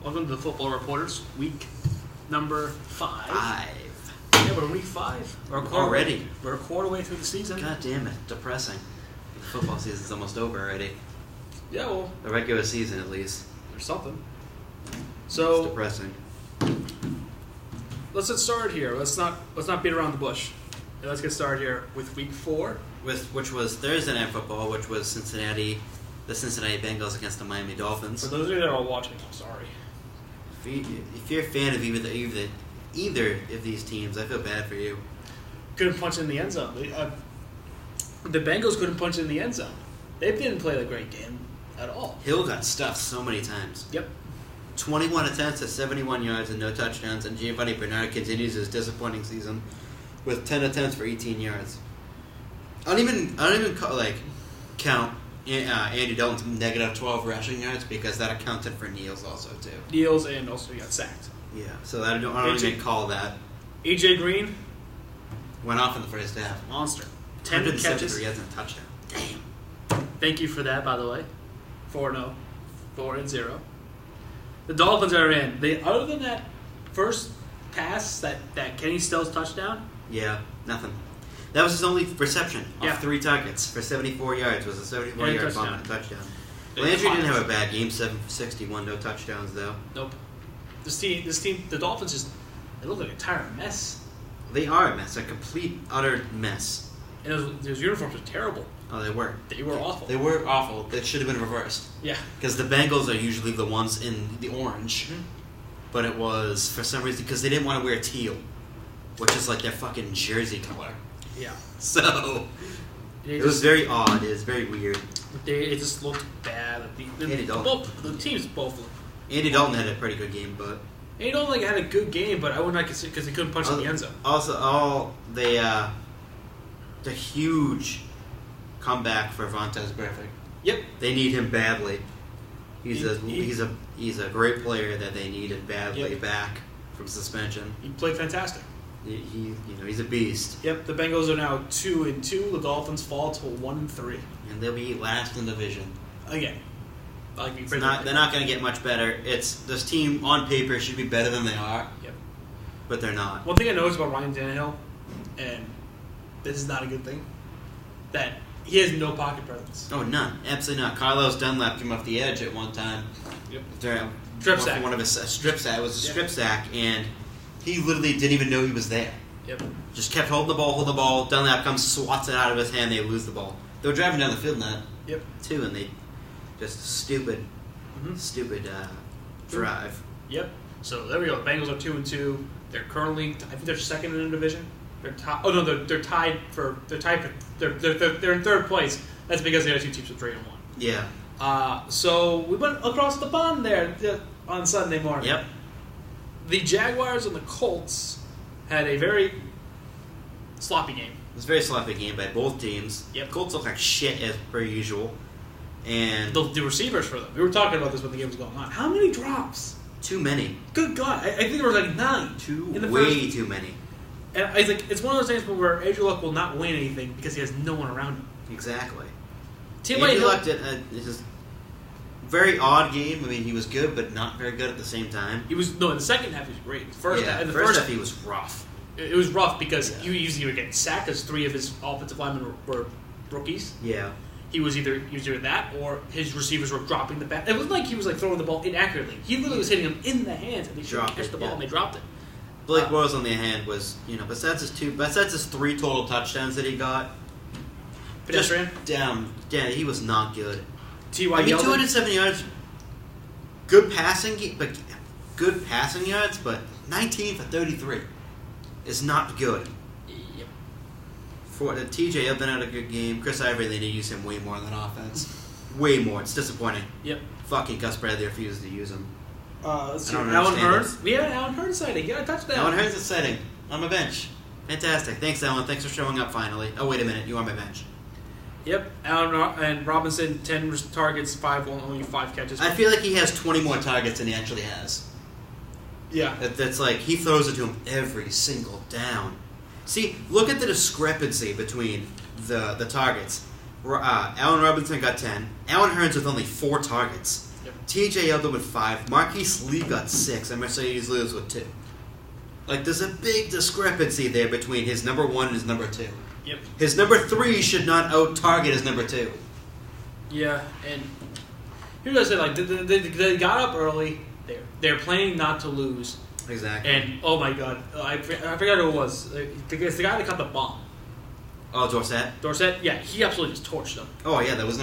Welcome to the Football Reporters, week number 5. Yeah, we're week 5. Already? We're a quarter way through the season. God damn it, depressing. The football season's almost over already. Yeah, well, The regular season, at least. there's something. It's So depressing. let's get started here. Let's not beat around the bush. And let's get started here with week 4. Which was Thursday Night Football, which was the Cincinnati Bengals against the Miami Dolphins. For those of you that are watching, I'm sorry. If you're a fan of either of these teams, I feel bad for you. Couldn't punch in the end zone. The Bengals couldn't punch in the end zone. They didn't play a great game at all. Hill got stuffed so many times. Yep. 21 attempts at 71 yards and no touchdowns, and Giovanni Bernard continues his disappointing season with 10 attempts for 18 yards. I don't even count Andy Dalton's negative 12 rushing yards because that accounted for Neal's also too. Neal's and also he got sacked. Yeah, so I don't even call that. AJ Green, Went off in the first half. monster. 10 catches. yards and a touchdown. Damn. Thank you for that, by the way. 4-0. 4-0. The Dolphins are in. Other than that first pass, that Kenny Stills touchdown, Yeah, nothing. That was his only reception Yeah. off 3 targets for 74 yards. Was a 74-yard bomb and a touchdown. Yeah, Landry didn't fine. have a bad game. 761, no touchdowns though. nope. This team, the Dolphins they look like an entire mess. They are a mess, a complete, utter mess. And those uniforms are terrible. Oh, they were. They were awful. They were awful. That should have been reversed. Yeah. Because the Bengals are usually the ones in the orange. Mhm. But it was, for some reason, because they didn't want to wear teal, which is like their fucking jersey color. Yeah. So, it was very odd. It was very weird. It just looked bad. Andy Dalton. The teams both looked. Andy Dalton had a pretty good game, but... Andy Dalton had a good game, but I would not consider because he couldn't punch in the end zone. Also, the huge comeback for Vontaze Burfict. Yep. They need him badly. He's He- a great player that they needed badly Yep. back from suspension. He played fantastic. He's a beast, Yep, the Bengals are now 2-2. The Dolphins fall to 1-3 and they'll be last in the division. again. Like They're not going to get much better. This team on paper should be better than they are, Yep. but they're not. One thing I noticed about Ryan Tannehill, and this is not a good thing, that he has no pocket presence. Oh, none, absolutely not. Carlos Dunlap came off the edge at one time. Yep. Strip sack. One of his strip sack. It was a Yep. strip sack, and he literally didn't even know he was there. Yep. Just kept holding the ball. Dunlap comes, swats it out of his hand. They lose the ball. They were driving down the field in that Yep. too, and they just stupid drive. Yep. So there we go. The Bengals are 2-2. They're currently, I think they're second in the division. They're tied for. They're in third place. That's because the other two teams are 3-1. Yeah. So we went across the pond there on Sunday morning. Yep. The Jaguars and the Colts had a very sloppy game. It was a very sloppy game by both teams. Yep. Colts look like shit as per usual, and The receivers for them. We were talking about this when the game was going on. How many drops? too many. Good God. I think there was like 9. In the Way first. too many. And I think it's one of those things where Andrew Luck will not win anything because he has no one around him. Exactly. T.Y. Andrew Hill, Luck did his very odd game. I mean, he was good, but not very good at the same time. in the second half he was great. In the first half he was rough. it was rough because he was either getting sacked because 3 of his offensive linemen were rookies. Yeah. He was either that or his receivers were dropping the bat. It wasn't like he was like throwing the ball inaccurately. He literally was hitting them in the hands and they should Dropped catch it, the ball yeah. and they dropped it. Blake Bortles on the hand was, besides his 3 total touchdowns that he got, Pedestrian. Yeah, he was not good. T.Y. I mean, Yeldon. 270 yards, good passing yards, but 19 for 33 is not good. Yep. For the TJ Hilton had a good game. Chris Ivory, they need to use him way more than offense. Way more. It's disappointing. Yep. Fucking Gus Bradley refuses to use him. Let's see. I don't Alan understand Hearns. We had an Alan Hearns sighting. Got a touchdown. Alan Hearns is setting on my bench. Fantastic. Thanks, Alan. Thanks for showing up finally. Oh, wait a minute. You are on my bench. Yep. and Robinson 10 targets, only 5 catches. I feel like he has 20 more targets than he actually has. Yeah. That's like, he throws it to him every single down. See, look at the discrepancy between the targets. Allen Robinson got 10. Alan Hearns with only 4 targets. Yep. T.J. Yeldon with 5. Marquise Lee got 6. And Mercedes Lewis with 2. Like, there's a big discrepancy there between his number 1 and his number 2. Yep. His number 3 should not out-target his number 2. Yeah, and here's what I said, like, they got up early. They're playing not to lose. Exactly. And, oh my god, I forgot who it was. It's the guy that caught the bomb. Oh, Dorsett? Dorsett? Yeah, he absolutely just torched them. Oh, yeah, that was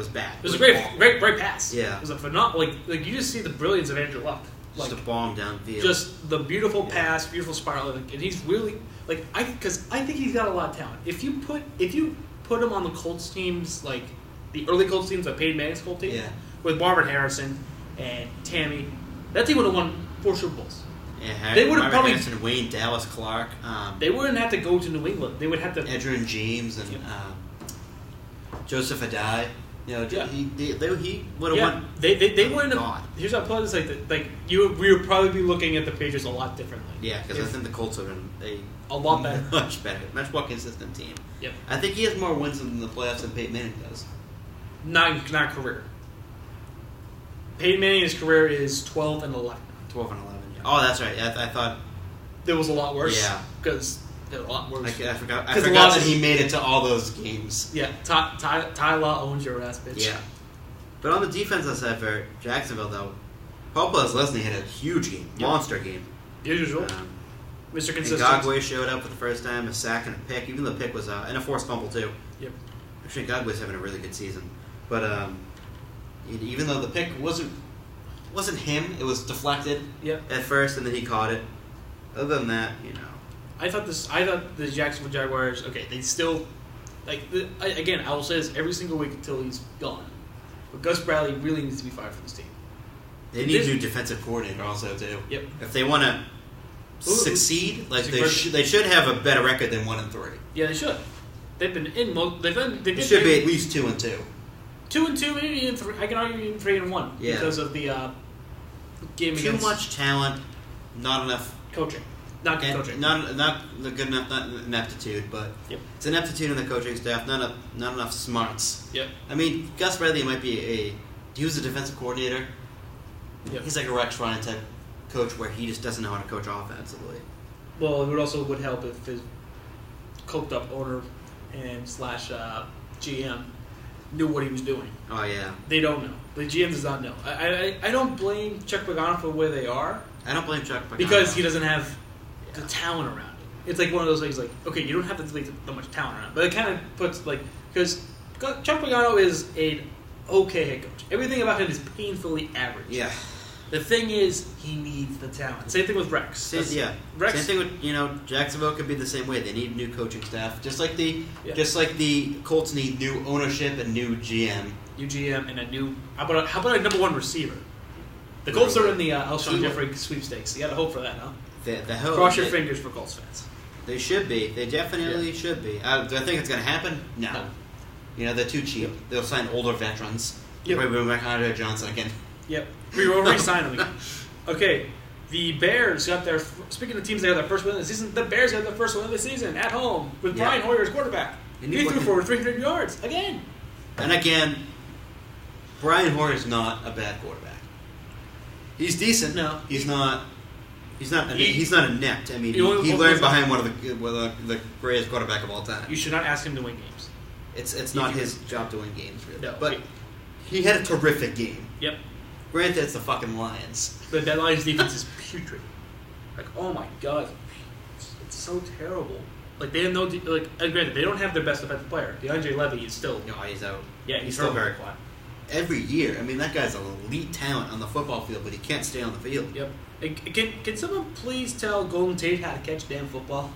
bad. It was a great pass. Yeah. It was a phenomenal, like you just see the brilliance of Andrew Luck. Just Like, a bomb downfield. just the beautiful pass, beautiful spiral, and he's really, like, because I think he's got a lot of talent. If you put him on the Colts teams, like, the early Colts teams, like Peyton Manning's Colts team, Yeah. with Marvin Harrison and Tammy, that team would have won 4 Super Bowls. Yeah, They would have probably- Harrison, Wayne, Dallas Clark, They wouldn't have to go to New England. They would have to. Edgerrin James, and Yep. Joseph Adai. You know, Yeah. he would have Yeah, won. they wouldn't have. God. Here's how I put this: we would probably be looking at the Patriots a lot differently. Yeah, because I If- think the Colts have been A lot better. much better, much more consistent team. Yep. I think he has more wins in the playoffs than Peyton Manning does. Not career. Peyton Manning's career is 12 and 11. 12 and 11. Yeah. Oh, that's right. I thought. There was a lot worse. Yeah. Because there were a lot worse. I forgot. I 'Cause forgot that losses- he made it to all those games. Yeah, Ty Law owns your ass, bitch. Yeah. But on the defensive side for Jacksonville, though, Populous Leslie had a huge game, Yep. monster game. Usual. Mr. Consistent. Ngakwe showed up for the first time, a sack and a pick. Even though the pick was and a forced fumble too. Yep. Actually, Ngakwe's having a really good season, but even though the pick wasn't him, it was deflected Yep. at first, and then he caught it. Other than that, I thought the Jacksonville Jaguars. Okay, they still again. I will say this every single week until he's gone. But Gus Bradley really needs to be fired from this team. they need a new defensive coordinator also too. Yep. If they want to succeed, like Super- they should have a better record than 1-3. Yeah, they should. They've been in. They It should be at least 2-2. 2-2, maybe even 3. I can argue even 3-1 Yeah. because of the game Too against much talent, not enough. coaching. Not good And coaching. not good enough, not ineptitude, but Yep. it's ineptitude in the coaching staff, not enough smarts. Yep. I mean, Gus Bradley might be he was a defensive coordinator. Yep. He's like a Rex Ryan type coach where he just doesn't know how to coach offensively. Well, it would help if his coked up owner and / GM knew what he was doing. Oh yeah, They don't know. The GM does not know. I don't blame Chuck Pagano for where they are I don't blame Chuck Pagano. because he doesn't have the talent around it. It's like one of those things like, okay, you don't have that much talent around it. But it kind of puts, because Chuck Pagano is an okay head coach. Everything about him is painfully average. Yeah. The thing is, he needs the talent. Same thing with Rex. Rex. Same thing with Jacksonville could be the same way. They need new coaching staff, just like the Colts need new ownership and new GM. New GM and a new. How about a number 1 receiver? The Colts are in the Alshon Jeffrey sweepstakes. You got to hope for that, huh? The hope. Cross your fingers for Colts fans. They should be. They definitely should be. Do I think it's going to happen? No. No. They're too cheap. They'll sign older veterans. Yep. Probably bring back Andre Johnson again. Yep. We will re-sign them again. Okay. The Bears got their. Speaking of teams that got their first win of the season, the Bears got their first win of the season at home with Brian Hoyer as quarterback. And He threw for over 300 yards again. And again, Brian Hoyer is not a bad quarterback. He's decent. No. He's not inept. I mean, He he won't- learned behind one of the greatest quarterback of all time. You should not ask him to win games. It's not his job to win games, really. No. But he had a terrific game. Yep. Granted, it's the fucking Lions. The Lions defense is putrid. Like, oh my god, it's so terrible. Like they have no and granted they don't have their best defensive player. DeAndre Levy is still He's out. yeah he's still still very quiet. Every year, I mean, that guy's an elite talent on the football field, but he can't stay on the field. Yep. Can someone please tell Golden Tate how to catch damn football?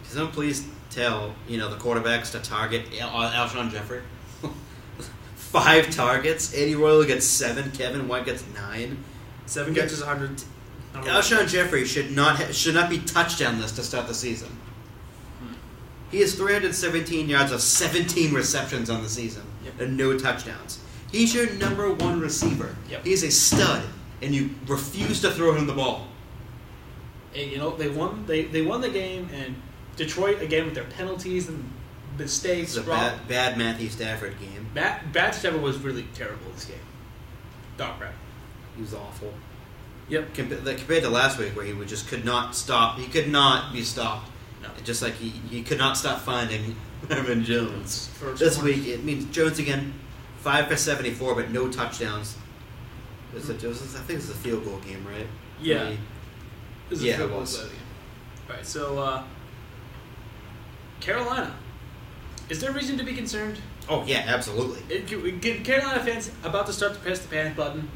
Can someone please tell the quarterbacks to target Alshon Jeffrey? 5 targets. Eddie Royal gets 7. Kevin White gets 9. 7 catches, 100. Alshon Jeffrey should not be touchdownless to start the season. He has 317 yards of 17 receptions on the season and no touchdowns. He's your number 1 receiver. Yep. He's a stud, and you refuse to throw him the ball. And, they won. They won the game, and Detroit again with their penalties and mistakes. It's a bad Matthew Stafford game. Matt Stafford was really terrible this game. Dog crap. He was awful. Yep. Compared to last week, where he just could not stop. He could not be stopped. No. Just like he could not stop finding Marvin Jones. First This one. week, it means Jones again, 5 for 74, but no touchdowns. I think it's a field goal game, right? Yeah. This is Yeah, a field it goal was. play. All right, so Carolina. Is there reason to be concerned? Oh yeah, absolutely. Carolina fans about to start to press the panic button.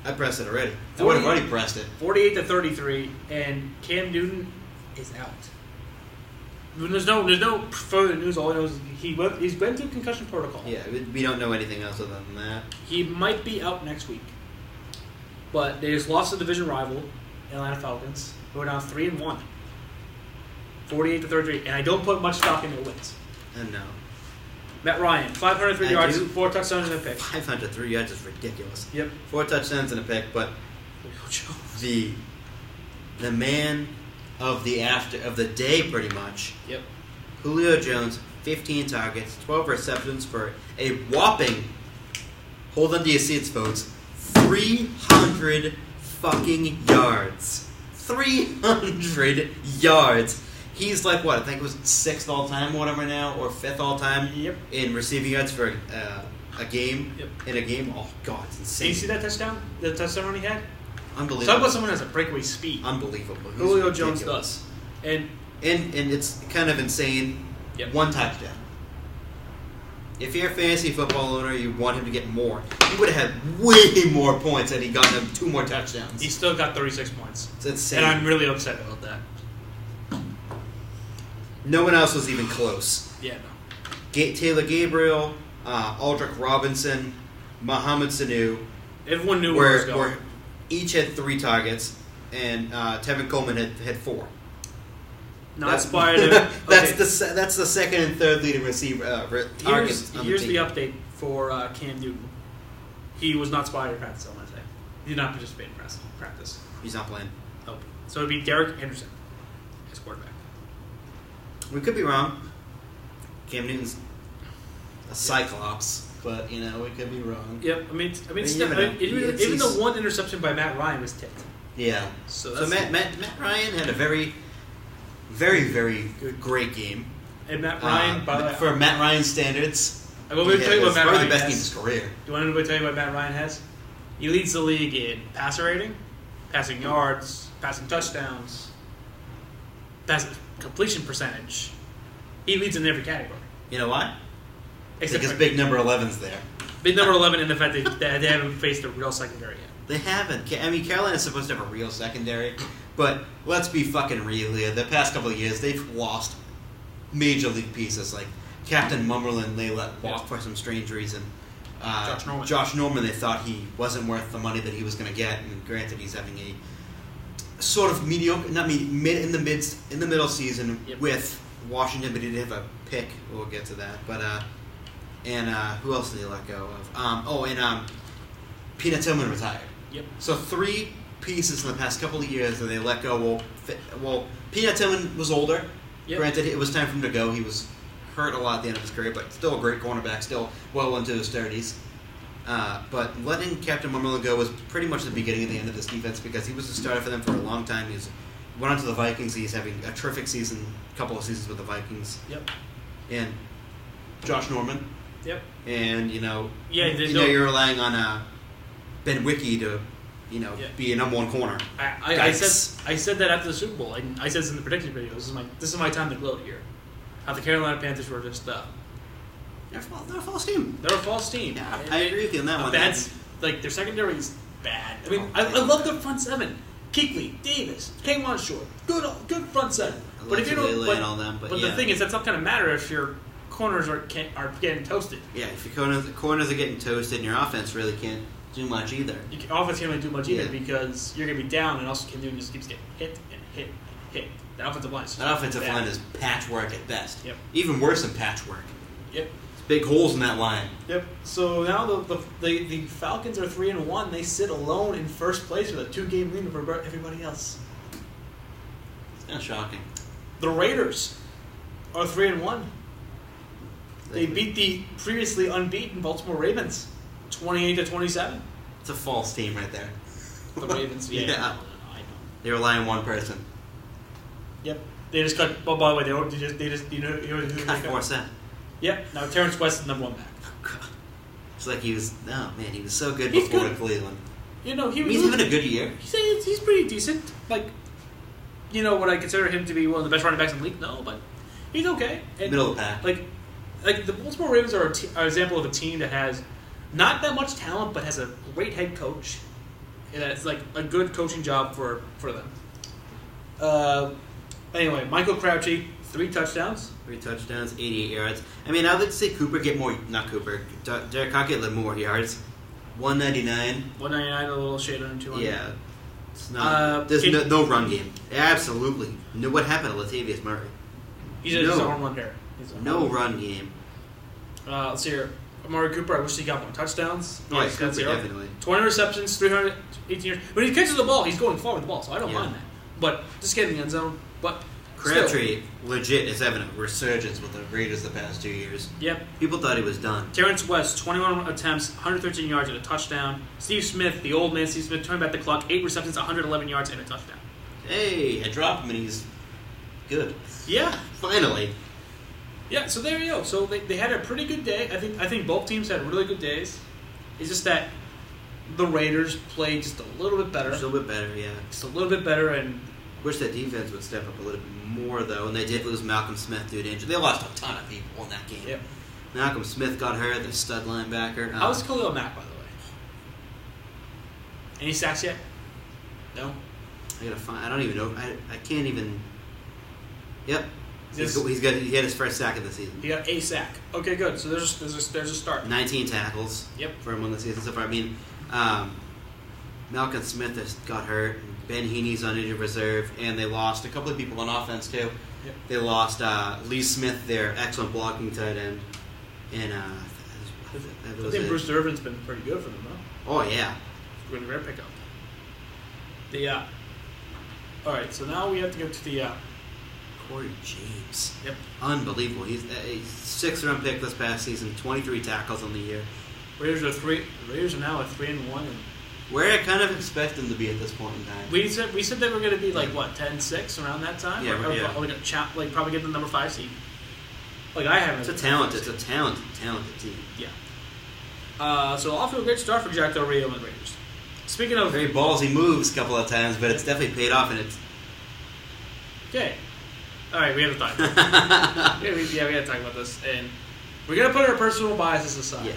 I pressed it already. I would have already pressed it. 48-33, and Cam Newton is out. There's no further news. All I know is he's went through concussion protocol. Yeah, we don't know anything else other than that. He might be out next week, but they just lost the division rival, Atlanta Falcons, who are now 3-1. 48-33, and I don't put much stock in their wins. No. Matt Ryan, 503 I yards, do. 4 touchdowns and a pick. 503 yards is ridiculous. Yep. 4 touchdowns and a pick, but the man of the day pretty much. Yep. Julio Jones, 15 targets, 12 receptions for a whopping, hold on to your seats, folks, 300 fucking yards. 300 yards. He's like, what, I think it was 6th all-time or whatever now, or 5th all-time Yep. in receiving yards for a game. Yep. In a game? Oh, God, it's Did insane. you see that touchdown? The touchdown run he had? Unbelievable. Talk about someone who has a breakaway speed. Unbelievable. He's Julio Jones ridiculous. does. And And it's kind of insane. Yep. 1 touchdown. If you're a fantasy football owner, you want him to get more. He would have had way more points had he gotten him 2 more touchdowns. he still got 36 points. It's insane. And I'm really upset about that. No one else was even close. Yeah, no. Taylor Gabriel, Aldrick Robinson, Mohamed Sanu, Everyone knew where it was going. were each had 3 targets, and Tevin Coleman had 4. Not inspired him. That's the second and third leading receiver targets. on Here's the team. update for Cam Newton. He was not spotted in practice on Wednesday. He did not participate in practice. He's not playing. Nope. So it'd be Derek Henderson as quarterback. We could be wrong. Cam Newton's a cyclops, but we could be wrong. Yep. I mean, you never know. even the one interception by Matt Ryan was tipped. Yeah. So So that's Matt Ryan had a very, very, very great game. And Matt Ryan, by the way, for Matt Ryan standards. I'm going to tell you what Matt probably Ryan the best game of has. his career. Do you want anybody to tell you what Matt Ryan has? He leads the league in passer rating, passing yards, passing touchdowns, passing completion percentage. He leads in every category. You know why? Except Because for big number 11's there. big number 11 in the fact that they haven't faced a real secondary yet. They haven't. I mean, Carolina's supposed to have a real secondary, but let's be fucking real here. The past couple of years, they've lost major league pieces like Captain Mummerlin. They let walk for some strange reason. Josh Norman. They thought he wasn't worth the money that he was going to get, and granted, he's having a sort of mediocre, not mid in the middle season Yep. with Washington, but he didn't have a pick. We'll get to that, but who else did they let go of? Peanut Tillman retired. Yep. So 3 pieces in the past couple of years that they let go. Well, Peanut Tillman was older. Yep. Granted, it was time for him to go. He was hurt a lot at the end of his career, but still a great cornerback, still well into his 30s. But letting Captain Mummerlin go was pretty much the beginning of the end of this defense because he was a starter for them for a long time. He went on to the Vikings. He's having a terrific season, couple of seasons with the Vikings. Yep. And Josh Norman. Yep. And, Yeah, you're relying on Ben Wicke to, be a number 1 corner. I said that after the Super Bowl. I said this in the prediction video. This is my time to gloat here. How the Carolina Panthers were just They're a false team. they're a false team. Yeah, I agree with you on that one. Their secondary is bad. I mean, I love their front 7. Kuechly, Davis, K'Wan Short, good front 7. But if you don't, but the thing is, that's not going to matter if your corners are getting toasted. Yeah, if your corners are getting toasted, and your offense really can't do much either. Your offense can't really do much either because you're going to be down, and also Cam Newton just keeps getting hit and hit and hit. The offensive line is that offensive line is patchwork at best. Yep. Even worse than patchwork. Yep. There's big holes in that line. Yep. So now the Falcons are 3-1. They sit alone in first place with a 2-game lead over everybody else. It's kind of shocking. The Raiders are 3-1. They beat the previously unbeaten Baltimore Ravens 28-27. It's a false team right there. The Ravens, yeah. Yeah. I know. They rely on one person. Yep. They just cut. Oh, by the way, they just you know who they Cut cut? Forsett. Yep. Now Terrence West is number 1 back. It's like he was. Oh man, he was so good He's before good. Cleveland. You know, he was. He's having a good year. He's pretty decent. Like, you know, would I consider him to be one of the best running backs in the league? No, but he's okay. And Middle of the pack. Like the Baltimore Ravens are an example of a team that has not that much talent, but has a great head coach. And it's like a good coaching job for them. Anyway, Michael Crabtree, 3 touchdowns. 3 touchdowns, 88 yards. I mean, I would say Cooper get more. Not Cooper. Derek Carr get more yards. 199. 199, a little shade under 200. Yeah. It's not. There's no run game. Absolutely. No. What happened to Latavius Murray? He's a home run hitter. No run game. Let's see here. Amari Cooper, I wish he got more touchdowns. Oh, He's got 0. definitely. 20 receptions, 318 yards. When he catches the ball, he's going far with the ball, so I don't mind that. But just get in the end zone. But Crabtree, legit, is having a resurgence with the Raiders the past 2 years. Yep. People thought he was done. Terrence West, 21 attempts, 113 yards and a touchdown. Steve Smith, the old man Steve Smith, turned back the clock, 8 receptions, 111 yards and a touchdown. Hey, I dropped him and he's good. Yeah. Finally. Yeah, so there you go. So they had a pretty good day. I think both teams had really good days. It's just that the Raiders played just a little bit better. Just a little bit better, yeah. Just a little bit better, and Wish that defense would step up a little bit more, though, and they did lose Malcolm Smith due to injury. They lost a ton of people in that game. Yep. Malcolm Smith got hurt, the stud linebacker. How's Khalil Mack, by the way? Any sacks yet? No? I gotta find. I don't even know. I can't even. Yep. He had his first sack of the season. He got a sack. Okay, good. So there's a start. 19 tackles. Yep. For him on the season so far. I mean, Malcolm Smith has got hurt. Ben Heaney's on injured reserve, and they lost a couple of people on offense too. Yep. They lost Lee Smith, their excellent blocking tight end, and I think Bruce Irvin's been pretty good for them, though. Oh yeah. It's been a great pickup. All right, so now we have to go to the. Corey James. Yep. Unbelievable. He's a 6th-round pick this past season. 23 tackles on the year. Raiders are now at 3-1. Where I kind of expect them to be at this point in time. We said they were going to be like what 10-6 around that time. Yeah, Like probably get the number 5 seed. Like I haven't. It's a talented team. Yeah. So off to a great start for Jack Del Rio and the Raiders. Speaking of very ballsy moves a couple of times, but it's definitely paid off, and it's okay. All right, we have to talk. We got to talk about this, and we're gonna put our personal biases aside. Yeah.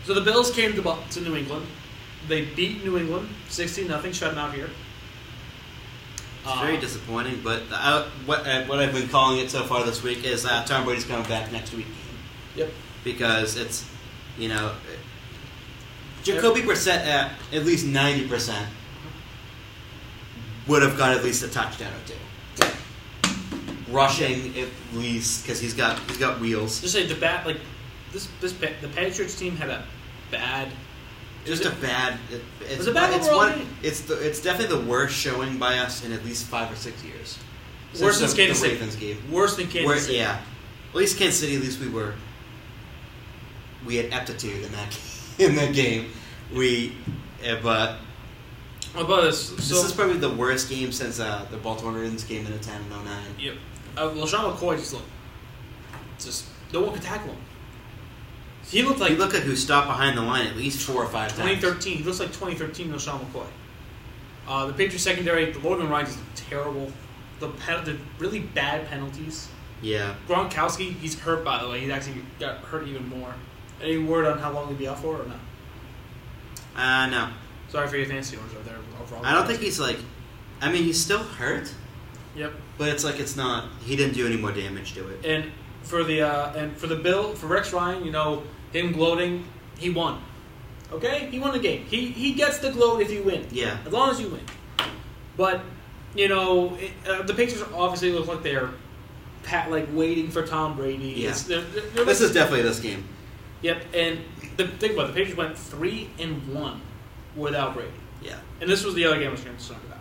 So the Bills came to New England. They beat New England 16-0, shut them out here. It's very disappointing, but what I've been calling it so far this week is Tom Brady's coming back next week. Yep. Because it's, Jacoby Brissett at least 90% would have got at least a touchdown or 2. Rushing at least because he's got wheels. Just say the Patriots team had a bad. It's a bad It's definitely the worst showing by us in at least 5 or 6 years. Worse than Kansas City. Ravens game. Worse than Kansas City. Yeah. At least Kansas City. At least we had aptitude in that game. But. How about this? This is probably the worst game since the Baltimore Ravens game in the 10 and 09. Yep. LeSean McCoy just no one could tackle him. He looked like. You look at who stopped behind the line at least 4 or 5 times. 2013. He looks like 2013 LeSean McCoy. The Patriots secondary, the Logan Ryan is terrible. The really bad penalties. Yeah. Gronkowski, he's hurt by the way. He's actually got hurt even more. Any word on how long he'll be out for or no? No. Sorry for your fantasy owners out there. Overall, I don't think he's he's still hurt. Yep. But it's not. He didn't do any more damage to it. And for for Rex Ryan, him gloating, he won. Okay, he won the game. He gets the gloat if you win. Yeah. As long as you win. But the Patriots obviously look like they're waiting for Tom Brady. Yeah. They're this is definitely this game. Yep. And think about it, the Patriots went 3-1 without Brady. Yeah. And this was the other game I was concerned about.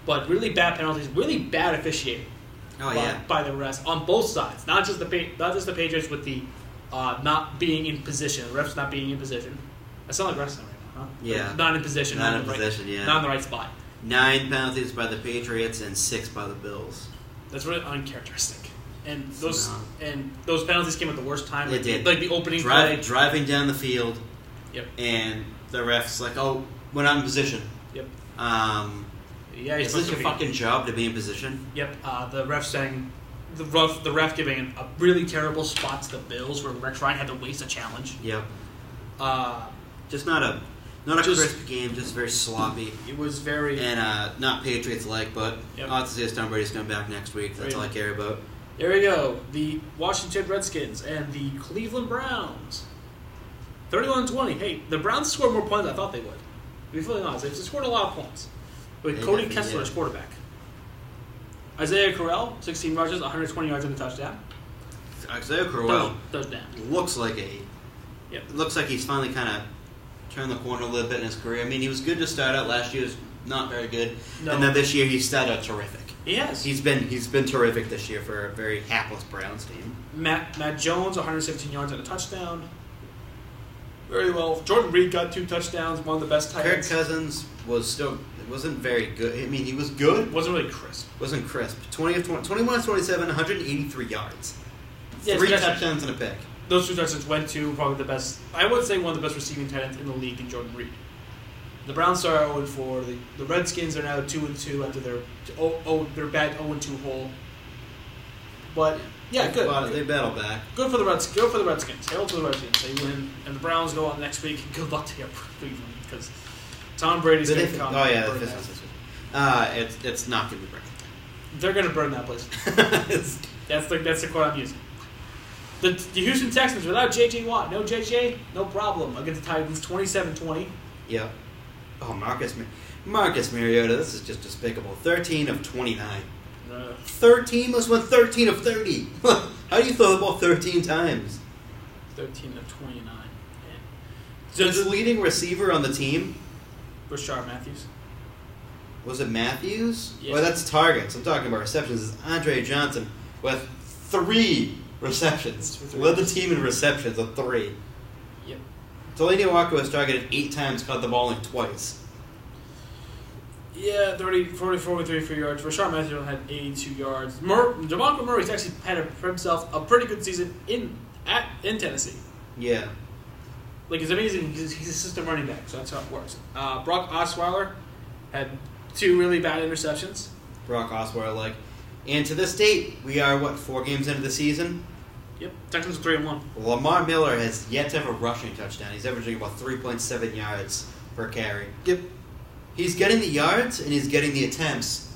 But really bad penalties, really bad officiating. By the refs on both sides, not just the Patriots with the not being in position, the refs not being in position. I sound like wrestling right now. Huh? Yeah. Not in position. Not in the right, position, yeah. Not in the right spot. 9 penalties by the Patriots and 6 by the Bills. That's really uncharacteristic. And those No. and those penalties came at the worst time. They did. Like the opening play. Driving down the field. Yep. And the ref's like, oh, we're not in position. Yep. Yeah, he's is this your giving- fucking job to be in position? Yep. The ref saying the ref giving a really terrible spot to the Bills where Rex Ryan had to waste a challenge. Yep. Uh, Just not a crisp game, just very sloppy. it was very. And not Patriots-like, but Yep. I'll have to see if Tom Brady's coming back next week. That's all I care about. There we go. The Washington Redskins and the Cleveland Browns. 31-20. Hey, the Browns scored more points than I thought they would. To be fully honest, they scored a lot of points. With They Cody definitely Kessler did. as quarterback. Isaiah Correll, 16 rushes, 120 yards and a touchdown. Isaiah Crowell Touchdown. looks like Yep. looks like he's finally kind of turned the corner a little bit in his career. I mean, he was good to start out. Last year was not very good, No. and then this year he started out terrific. He has. He's been terrific this year for a very hapless Browns team. Matt Jones, 117 yards and a touchdown. Very well. Jordan Reed got 2 touchdowns, one of the best tight Kirk ends. Cousins wasn't very good. I mean, he was good. Wasn't really crisp. Wasn't crisp. 21 of 27, 183 yards. Yeah, 3 it's actually- touchdowns and a pick. Those 2 touchdowns went to probably the best, I would say one of the best receiving tight ends in the league in Jordan Reed. The Browns are 0-4. The Redskins are now 2-2 after their bad 0-2 hole. But yeah, good. They battle back. Good for the Redskins. Good for the Redskins. Hail to the Redskins. They win, and the Browns go on next week. Good luck to Cleveland because Tom Brady's going to come. Oh yeah, and the burn fifth that. one. It's not gonna be great. They're going to burn that place. That's the quote I'm using. The Houston Texans without J.J. Watt, no J.J., no problem against the Titans, 27-20. Yep. Oh, Marcus Mariota, this is just despicable. 13 of 29. 13 must win 13 of 30. How do you throw the ball 13 times? 13 of 29. So the leading receiver on the team, Rashard Matthews. was it Matthews? Yes. Well, that's targets. I'm talking about receptions. It's Andre Johnson with 3 receptions. For 3. Led the team in receptions of 3. Yep. Delaney Walker was targeted 8 times, caught the ball only twice. Yeah, 43 yards. Rashard Matthews had 82 yards. DeMarco Murray's actually had for himself a pretty good season in Tennessee. Yeah. Like, it's amazing. He's a system running back, so that's how it works. Brock Osweiler had 2 really bad interceptions. Brock Osweiler, and to this date, we are, 4 games into the season? Yep, Texans are 3-1. Lamar Miller has yet to have a rushing touchdown. He's averaging about 3.7 yards per carry. Yep. He's getting the yards and he's getting the attempts.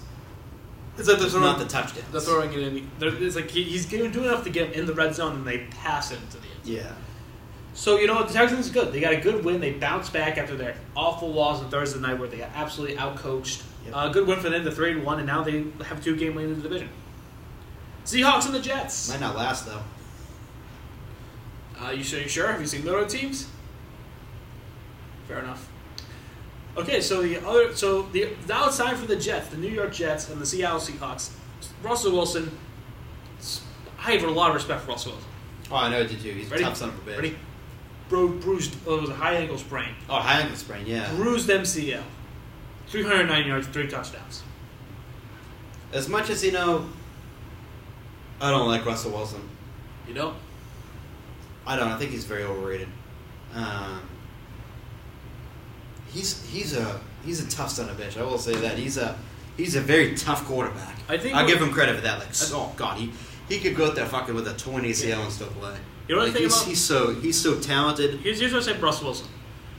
It's like they're Not the touchdowns. They're throwing it in. It's like he's doing enough to get in the red zone, and they pass it into the end zone. Yeah. So, the Texans is good. They got a good win. They bounced back after their awful loss on Thursday night where they got absolutely outcoached. Yep. Good win for them, the 3-1, and now they have a 2-game lead in the division. Seahawks and the Jets. Might not last, though. You sure? Have you seen the other teams? Fair enough. Okay, so the outside for the Jets, the New York Jets and the Seattle Seahawks, Russell Wilson. I have a lot of respect for Russell Wilson. Oh, I know what you do. He's Ready? a tough son of a bitch. Ready? Bruised. It was a high ankle sprain. Oh, high ankle sprain, yeah. Bruised MCL. 309 yards, 3 touchdowns. As much as, I don't like Russell Wilson. You know? I don't. I think he's very overrated. He's a tough son of a bitch. I will say that. He's a very tough quarterback. I'll give him credit for that. Oh God, he could go out there fucking with a torn ACL and still play. You know what I think about? He's so talented. Here's what I say about Russell Wilson.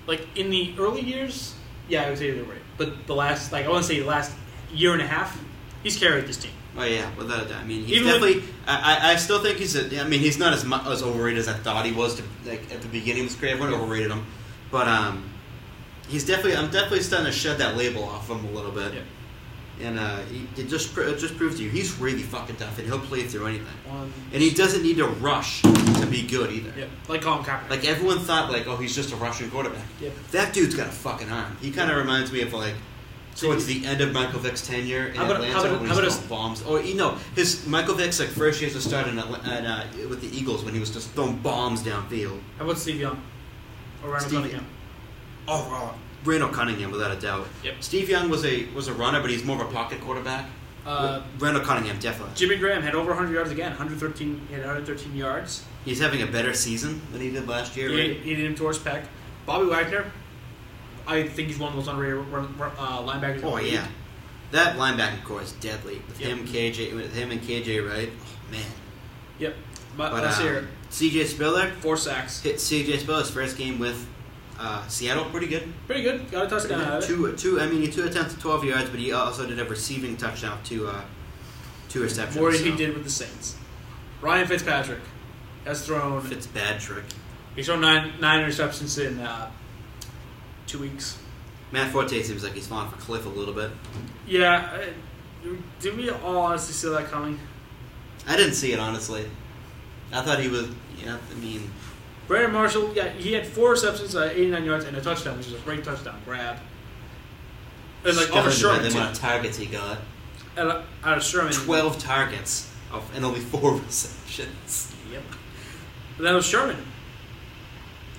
Like, in the early years, yeah, I would say they're right. But the last, I want to say the last year and a half, he's carried this team. Oh yeah, without a doubt. I mean, he's Even definitely. I still think he's. He's not as overrated as I thought he was. At the beginning of his career, everyone overrated him, but he's definitely. I'm definitely starting to shed that label off him a little bit. Yeah. And it just proves to you he's really fucking tough, and he'll play through anything. One, And he doesn't need to rush to be good either. yeah, like Colin Kaepernick. Like everyone thought, oh, he's just a rushing quarterback. Yeah. That dude's got a fucking arm. He kind of reminds me of towards the end of Michael Vick's tenure in Atlanta when he's throwing bombs. Or his Michael Vick's first years to start with the Eagles when he was just throwing bombs downfield. How about Steve Young? Or Randall Steve- Cunningham? Randall Cunningham, without a doubt. Yep. Steve Young was a runner, but he's more of a pocket quarterback. Randall Cunningham, definitely. Jimmy Graham had over 100 yards again. 113. He had 113 yards. He's having a better season than he did last year, right? He did him towards Peck. Bobby Wagner, I think he's one of the most underrated linebackers. Oh yeah, that linebacking core is deadly with Yep. him and KJ Wright. Oh man. Yep. But let's hear CJ Spiller 4 sacks. hit CJ Spiller's first game with Seattle. Pretty good. Pretty good. Got a touchdown out of it. Two attempts at 12 yards, but he also did a receiving touchdown, two receptions. More than he did with the Saints. Ryan Fitzpatrick has thrown. Fitzpatrick. He's thrown nine interceptions in 2 weeks. Matt Forte seems like he's falling off a cliff a little bit. Yeah. Did we all honestly see that coming? I didn't see it, honestly. I thought he was, Brandon Marshall, yeah, he had 4 receptions, 89 yards, and a touchdown, which is a great touchdown grab. And like over Sherman, the too. amount of targets he got. Out of Sherman. 12 targets and only 4 receptions. Yep. And that was Sherman.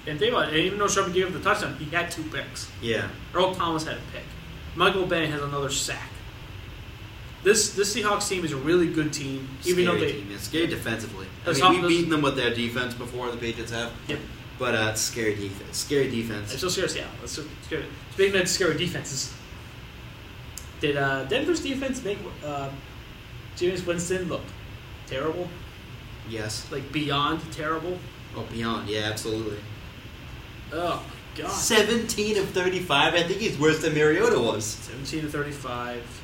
And think about it, even though Sherman gave him the touchdown, he had 2 picks. Yeah. Earl Thomas had a pick. Michael Bennett has another sack. This Seahawks team is a really good team, even though they scary defensively. We've beaten them with their defense before, the Patriots have. Yep. But it's scary defense. Scary defense. It's still scary. Yeah. It's still scary. Speaking of scary defenses, did Denver's defense make Jameis Winston look terrible? Yes. Like beyond terrible? Oh, beyond. Yeah, absolutely. Oh God. 17 of 35. I think he's worse than Mariota was. 17 to 35.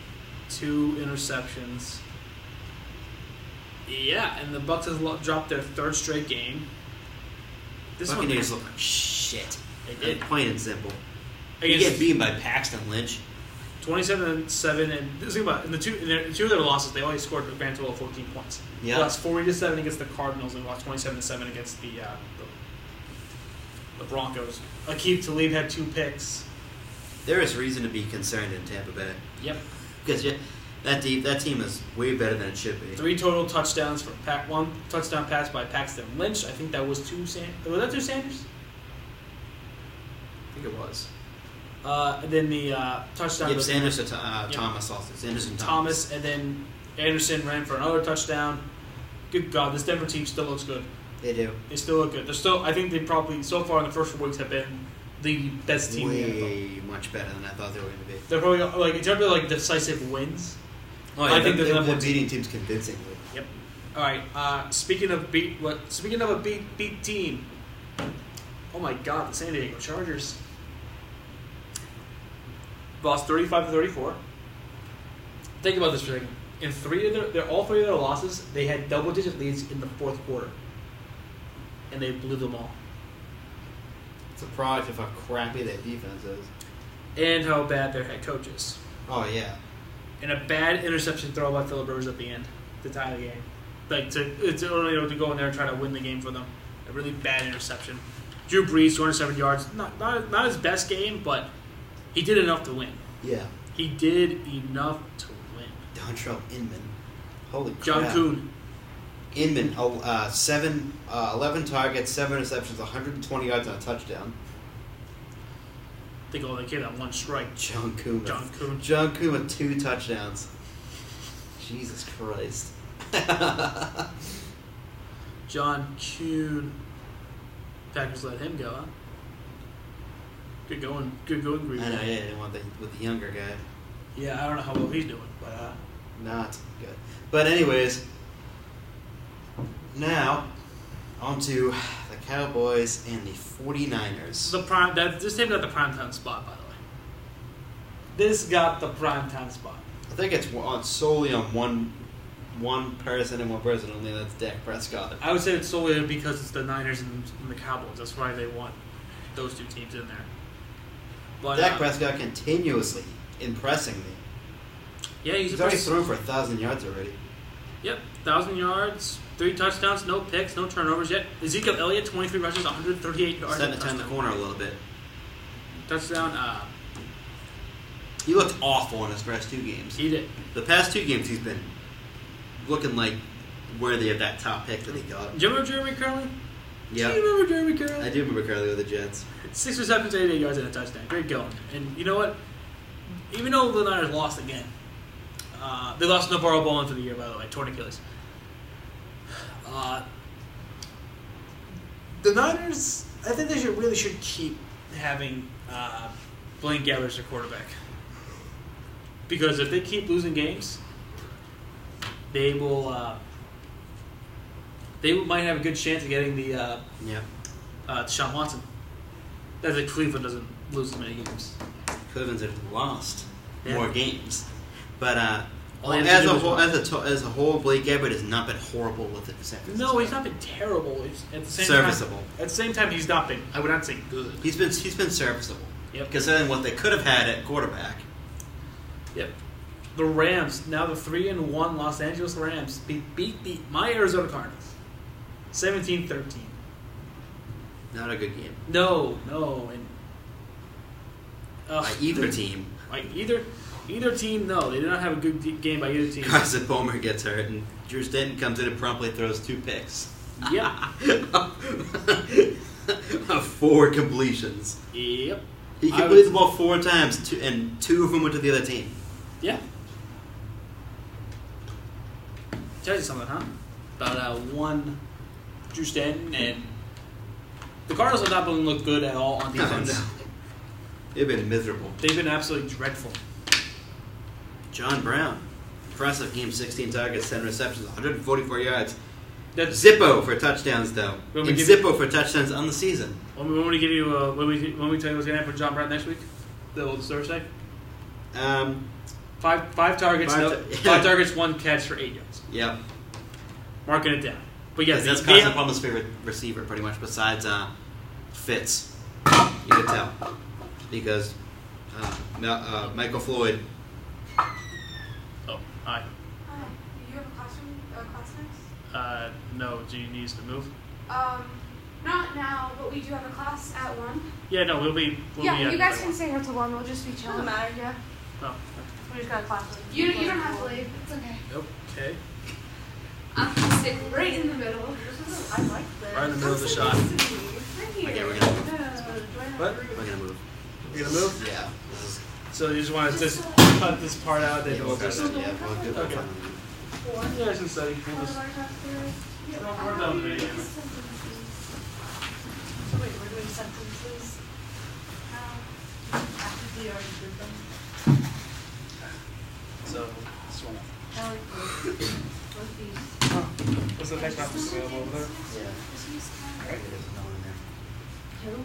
2 interceptions. Yeah, and the Bucs has dropped their 3rd straight game. Buccaneers look like shit. They did. Plain and simple. They Against get beaten by Paxton Lynch. 27-7, and think about it, in the two of their losses, they only scored a grand total of 14 points. Yeah. They lost 40-7 against the Cardinals and lost 27-7 against the Broncos. Aqib Talib had 2 picks. There is reason to be concerned in Tampa Bay. Yep. Because that team is way better than it should be. 3 total touchdowns for 1 touchdown pass by Paxton Lynch. I think that was 2 Sanders. Was that 2 Sanders? I think it was. And then the touchdown. Yep, Sanders and Thomas also. Sanders and Thomas, and then Anderson ran for another touchdown. Good God, this Denver team still looks good. They do. They still look good. They're still. I think they probably so far in the first 4 weeks have been the best team in the NFL. Way much better than I thought they were going to be. They're probably like in terms of like decisive wins. Oh, yeah, I think they're they're beating teams convincingly. Yep. All right. Speaking of a beat team. Oh my God, the San Diego Chargers lost 35-34. Think about this for a second. In all 3 of their losses, they had double-digit leads in the 4th quarter, and they blew them all. Surprised of how crappy their defense is. And how bad their head coach is. Oh yeah. And a bad interception throw by Phillip Rivers at the end to tie the game. Like to go in there and try to win the game for them. A really bad interception. Drew Brees, 207 yards. Not his best game, but he did enough to win. Yeah. He did enough to win. Dontrell Inman. Holy crap. John Kuhn. Inman, 11 targets, 7 receptions, 120 yards on a touchdown. I think all they kid on 1 strike. John Kuhn with 2 touchdowns. Jesus Christ. John Kuhn. Packers let him go, huh? Good going, Green. I know, yeah, they want with the younger guy. Yeah, I don't know how well he's doing, but not good. But anyways, now on to the Cowboys and the 49ers. This team got the primetime spot, by the way. This got the primetime spot. I think it's solely on one person and one person only. That's Dak Prescott. I would say it's solely because it's the Niners and the Cowboys. That's why they want those 2 teams in there. But Dak Prescott continuously impressing me. Yeah, he's already thrown for 1,000 yards already. Yep, 1,000 yards, 3 touchdowns, no picks, no turnovers yet. Ezekiel Elliott, 23 rushes, 138 yards. Starting to turn the corner a little bit. Touchdown. He looked awful in his first 2 games. He did. The past 2 games, he's been looking like worthy of that top pick that he got. Do you remember Jeremy Curley? Yeah. Do you remember Jeremy Curley? I do remember Curley with the Jets. 6 receptions, 88 yards, and a touchdown. Great going. And you know what? Even though the Niners lost again, they lost Navarro Bowman for the year, by the way, torn Achilles. The Niners, I think they really should keep having Blaine Gabbert as their quarterback. Because if they keep losing games, they will. They might have a good chance of getting the Deshaun Watson. That's if Cleveland doesn't lose as many games. Cleveland's have lost more games, but as a whole, Blake Gabbert has not been horrible with the San Francisco. No, he's not been terrible. He's, at the same serviceable. At the same time, he's not been. I would not say good. He's been serviceable. Yep. Considering what they could have had at quarterback. Yep. The Rams, now the 3-1 Los Angeles Rams, beat my Arizona Cardinals, 17-13. Not a good game. No, and by either team. Like either team, no, they did not have a good game by either team. Carson Palmer gets hurt, and Drew Stanton comes in and promptly throws 2 picks. Yep. 4 completions. Yep. He completed the ball 4 times, and 2 of them went to the other team. Yeah. Tell you something, huh? About one Drew Stanton, and the Cardinals have not been look good at all on defense. No. They've been miserable. They've been absolutely dreadful. John Brown, impressive game, 16 targets, 10 receptions, 144 yards. That's Zippo for touchdowns, though. And Zippo for touchdowns on the season. When we give you, when we tell you what's going to happen for John Brown next week, the Thursday. 5 targets, 5 targets, 1 catch for 8 yards. Yep. Marking it down. But yes, that's Carson Palmer's favorite receiver, pretty much, besides Fitz. You could tell. Because Michael Floyd. Oh, hi. Hi. Do you have a class next? No. Do you need us to move? Not now, but we do have a class at 1. Yeah, no, we'll be. You guys can stay here till 1. We'll just be chilling. Doesn't matter. Yeah. Oh. We just got a class. You don't have to leave. It's okay. Okay. I'm gonna sit right in the middle. I like this. Right in the middle of the shot. Okay, we're gonna move. What? We're gonna move. You're gonna move? Yeah. So you just want to just cut this part out, then we'll just. Yeah, we'll do that. Okay. Yeah, I should study. We'll just. We're done with the video. So wait, we're doing sentences now? After we already did them? So, this one. I like both. Both these. Oh, what's the next office available over there? Yeah. Alright. There's no one in there. Who?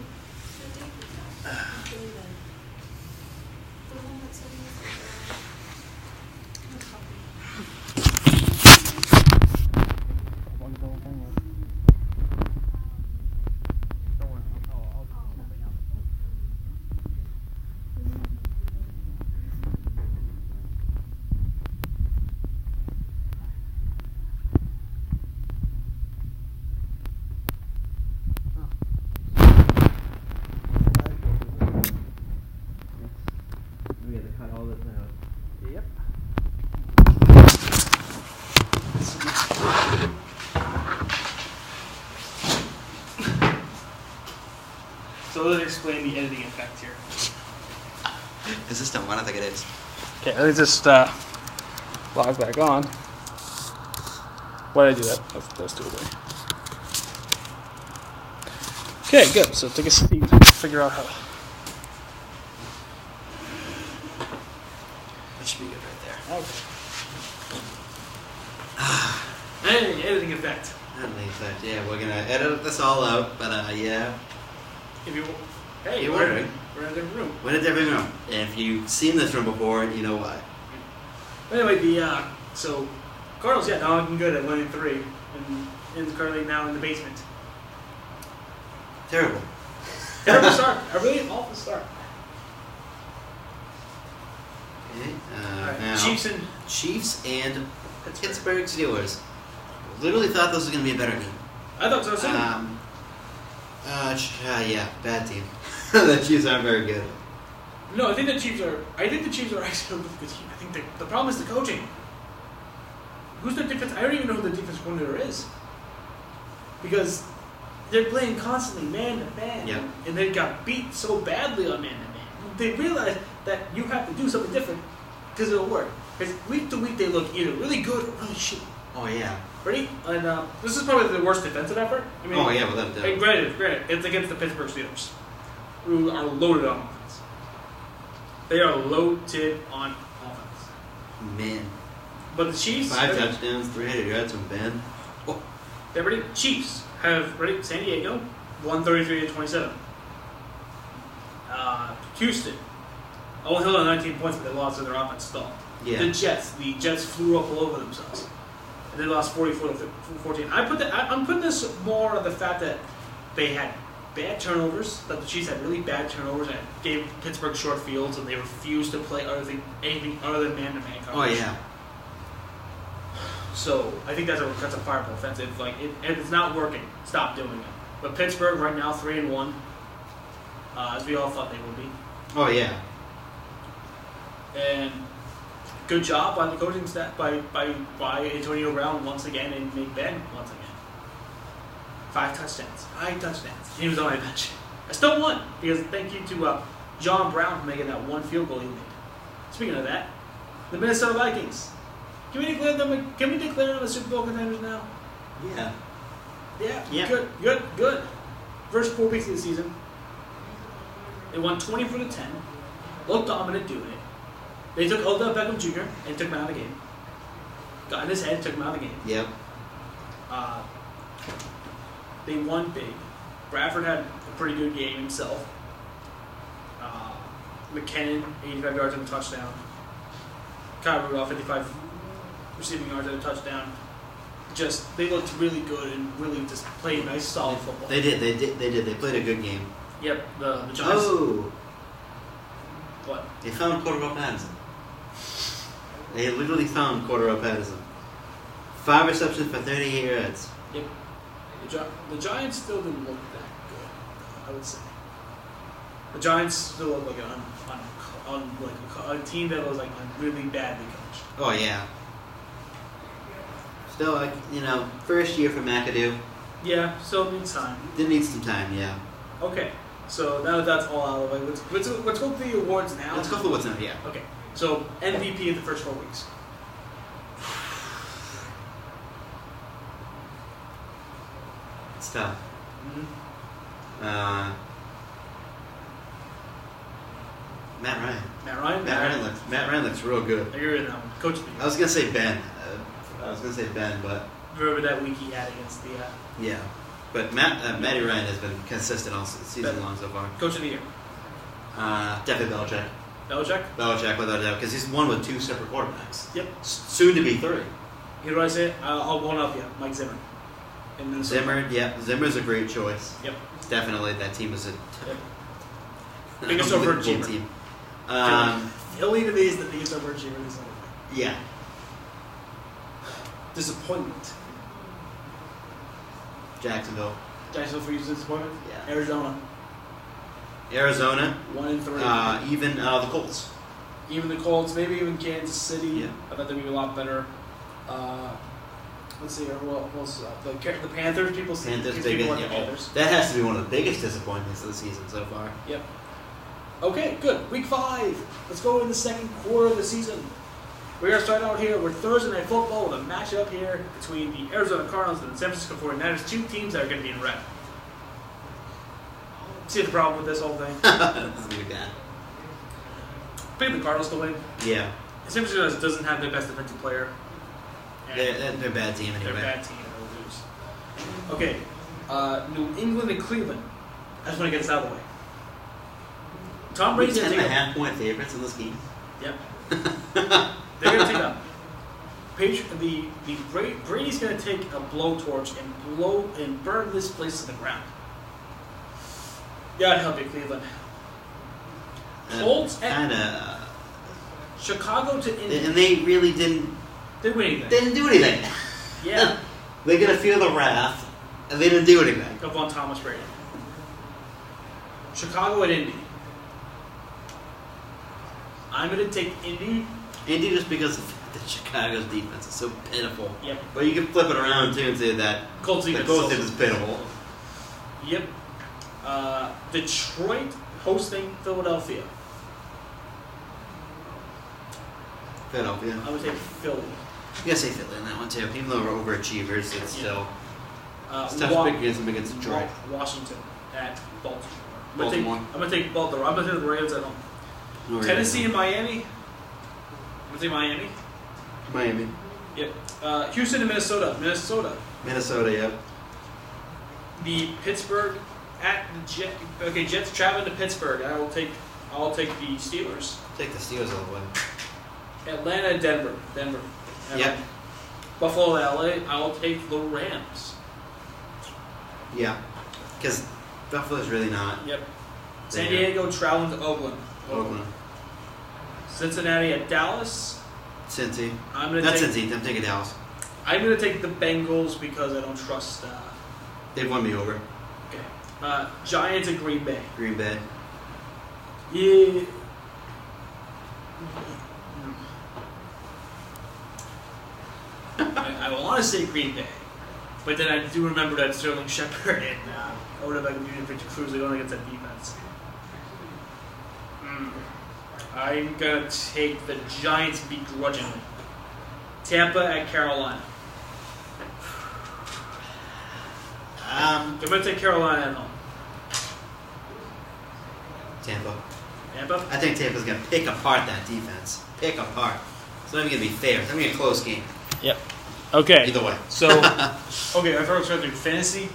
We had to cut all this out. Yep. So let's explain the editing effect here. Is this the one? I think it is. Okay, let me just log back on. Why did I do that? Let's do it away. Okay, good. So take a seat. Figure out how. That should be good right there. Okay. Hey, editing effect. Editing effect. Yeah, we're gonna edit this all out, but yeah. If you, hey, You're we're wondering. in a different room. We're in a different room. And if you've seen this room before, you know why. Anyway, so Cardinals, yeah, now looking good at 1-3, and currently now in the basement. Terrible. Terrible start. A really awful start. Okay. Alright, Now, Chiefs and Pittsburgh Steelers. Literally thought this was gonna be a better game. I thought so too. Yeah, bad team. The Chiefs aren't very good. No, I think the Chiefs are actually a really good team. I think the problem is the coaching. Who's the defense? I don't even know who the defense coordinator is. Because they're playing constantly man to man, Yeah. and they got beat so badly on man to man. They realized that you have to do something different because it'll work. Because week to week they look either really good or really shitty. Oh yeah. Ready? And this is probably the worst defensive effort. I mean, Oh yeah, without a doubt. and granted, it's against the Pittsburgh Steelers, who are loaded on offense. They are loaded on offense. Man. But the Chiefs, 5 touchdowns, 300 yards from Ben. Oh. they're ready. Chiefs have ready. San Diego, 133-27. Houston, only held on 19 points, but they lost in their offense stalled. Yeah. The Jets flew up all over themselves, and they lost 44-14. I'm putting this more on the fact that they had bad turnovers. That the Chiefs had really bad turnovers and gave Pittsburgh short fields, and they refused to play anything other than man-to-man coverage. Oh yeah. So I think that's a fireable offensive. If it's not working, stop doing it. But Pittsburgh right now 3-1, as we all thought they would be. Oh yeah. And good job by the coaching staff by Antonio Brown once again and Big Ben once again. 5 touchdowns. He was on my bench. I still won because thank you to John Brown for making that one field goal he made. Speaking of that, the Minnesota Vikings. Can we declare them as Super Bowl contenders now? Yeah. Yeah. Good. First 4 weeks of the season, they won 24-10. Looked dominant doing it. They took Odell Beckham Jr. and took him out of the game. Got in his head, took him out of the game. Yep. They won big. Bradford had a pretty good game himself. McKinnon, 85 yards and a touchdown. Kyle Rudolph, 55 receiving yards and a touchdown. They looked really good and really just played nice, solid football. They did. They played a good game. Yep, the Giants. Oh. What? They found Cordero Patterson. They literally found Cordero Patterson. 5 receptions for 38 yards. Yep. The Giants still didn't look that good, I would say. The Giants still look like a team that was really badly coached. Oh yeah. Still, first year for McAdoo. Yeah, still needs time. Did need some time, yeah. Okay, so now that that's all out of the way, let's go through the awards now. Let's go for what's now, yeah. Okay, so MVP of the first 4 weeks. It's tough. Mm-hmm. Matt Ryan. Matt Ryan looks real good. I agree with that one. Coach of the year. I was gonna say Ben. But Remember that week he had against the yeah. But Matty Ryan has been consistent all season long so far. Coach of the year. Definitely Belichick. Belichick? Without a doubt, because he's won with 2 separate quarterbacks. Yep. Soon to be 3. You know what I say? I'll one up you. Mike Zimmer. In Minnesota. Zimmer, yeah. Zimmer's a great choice. Yep. Definitely, that team is a Biggest overachiever. team. He'll even is the biggest overachiever in this league. Yeah. Disappointment. Jacksonville. For you disappointment? Yeah. Arizona. Arizona. 1-3. Even the Colts. Even the Colts, maybe even Kansas City. Yeah. I thought they'd be a lot better. Let's see here. What else? The Panthers. People like the Panthers. That has to be one of the biggest disappointments of the season so far. Yep. Okay, good. Week 5. Let's go in the second quarter of the season. We're going to start out here with Thursday Night Football with a matchup here between the Arizona Cardinals and the San Francisco 49ers. 2 teams that are going to be in red. See the problem with this whole thing? This is going to be bad. Pick the Cardinals to win. Yeah. San Francisco doesn't have their best defensive player. They're a bad team anyway. They're a bad team. They'll lose. Okay. New England and Cleveland. I just want to get this out of the way. Tom Brady's going to take 10.5-point favorites in this game. Yep. They're going to take a Brady's going to take a blowtorch and burn this place to the ground. God help you, Cleveland. Colts at Chicago to Indy. And they really didn't do anything. They didn't do anything. Yeah. They're going to feel the wrath, and they didn't do anything. Up on Thomas Brady. Chicago at Indy. I'm going to take Indy. Indy just because the Chicago's defense is so pitiful. Yep. But you can flip it around too and say that Colts defense is pitiful. Yep. Detroit hosting Philadelphia. Philadelphia. I would take Philly. You gotta say Philly in that one too. Even though we're overachievers, it's still it's tough Wa- to pick against them against Detroit. Washington at Baltimore. Baltimore. I'm gonna take Baltimore. I'm gonna take the Ravens at home. No, Tennessee and Miami. I'm gonna take Miami. Miami. Yep. Houston and Minnesota. Minnesota, yep. The Pittsburgh at the Jets. Okay, Jets traveling to Pittsburgh. I'll take the Steelers. Take the Steelers all the way. Atlanta and Denver. Yep. Buffalo, LA. I'll take the Rams. Yeah. Because Buffalo's really not. Yep. San there. Diego traveling to Oakland. Oakland. Cincinnati at Dallas. Cincy. I'm gonna Not take. Cincy. I'm taking Dallas. I'm gonna take the Bengals because I don't trust. They've won me over. Okay. Giants and Green Bay. Green Bay. Yeah. I want to say Green Bay, but then I do remember that Sterling Shepard and Odell Beckham Jr. and Victor Cruz are going against that defense. I'm gonna take the Giants begrudgingly. Tampa at Carolina. I'm gonna take Carolina at home. Tampa. Tampa. I think Tampa's gonna pick apart that defense. Pick apart. It's not even gonna be fair. It's gonna be a close game. Yep. Okay. Either way. So, okay, I first going to do fantasy,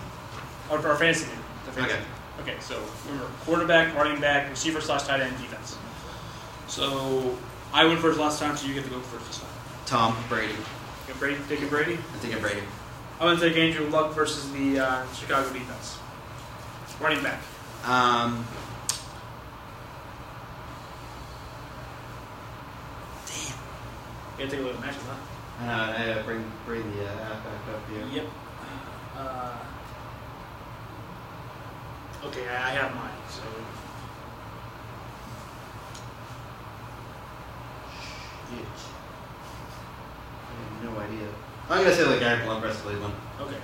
or our fantasy game. The fantasy. Okay. Okay, so remember, quarterback, running back, receiver / tight end, defense. So, I went first last time, so you get to go first this time. Tom Brady. Taking Brady. I'm taking Brady. I'm going to take Andrew Luck versus the Chicago defense. Running back. Damn. You got to take a look at the matches, huh? I bring the app back up here. Yep. Okay, I have mine, so. Shit. I have no idea. I'm gonna say like Gary Blunt versus Cleveland. Okay.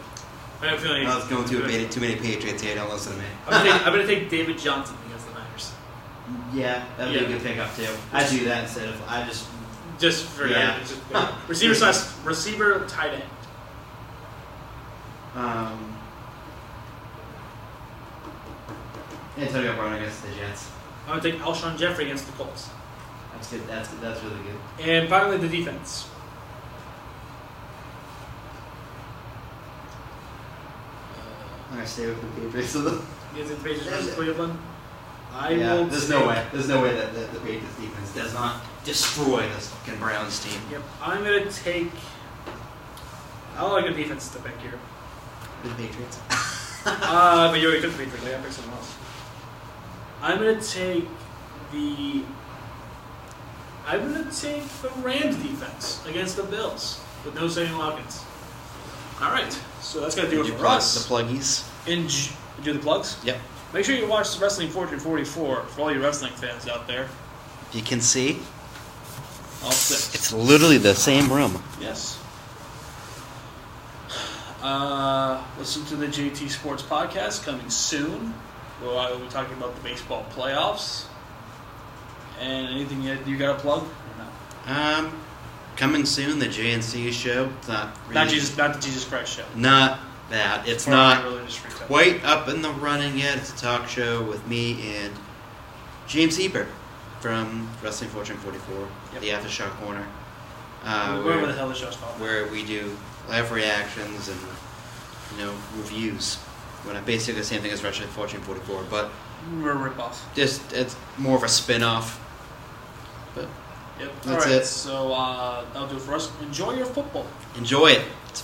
I have a feeling. I was going too many Patriots here. Don't listen to me. I'm going to take David Johnson against the Niners. Yeah, that'd be a good pickup too. I do that instead of I just. Just for Yeah. receiver tight end. Antonio Brown against the Jets. I'm gonna take Alshon Jeffrey against the Colts. That's good. That's really good. And finally, the defense. I'm gonna stay with the Patriots. Is it Patriots versus Cleveland? There's no way. There's no way that the Patriots defense does not destroy this fucking Browns team. Yep. I'm gonna take. I don't like the defense to pick here. The Patriots. But you already took the Patriots. I gotta pick someone else. I'm gonna take the Rams defense against the Bills with no Sammy Watkins. All right, so that's gonna do it for us. The pluggies. Do the plugs? Yep. Make sure you watch Wrestling Fortune 44 for all you wrestling fans out there. You can see. All six. It's literally the same room. Yes. Listen to the JT Sports Podcast coming soon. Where I will be talking about the baseball playoffs. And anything you got to plug? Or no? Coming soon, the JNC show. It's not really, Not the Jesus Christ show. Not that. It's Or not religious freak out. quite up in the running yet. It's a talk show with me and James Ebert from Wrestling Fortune 44, Yep. the Aftershock Corner. Whatever the hell the show's called. Where we do live reactions and reviews. When basically the same thing as Wrestling Fortune 44, but We're a ripoff. just it's more of a spin-off. But Yep. That's All right. it. So that'll do it for us. Enjoy your football. enjoy it. It's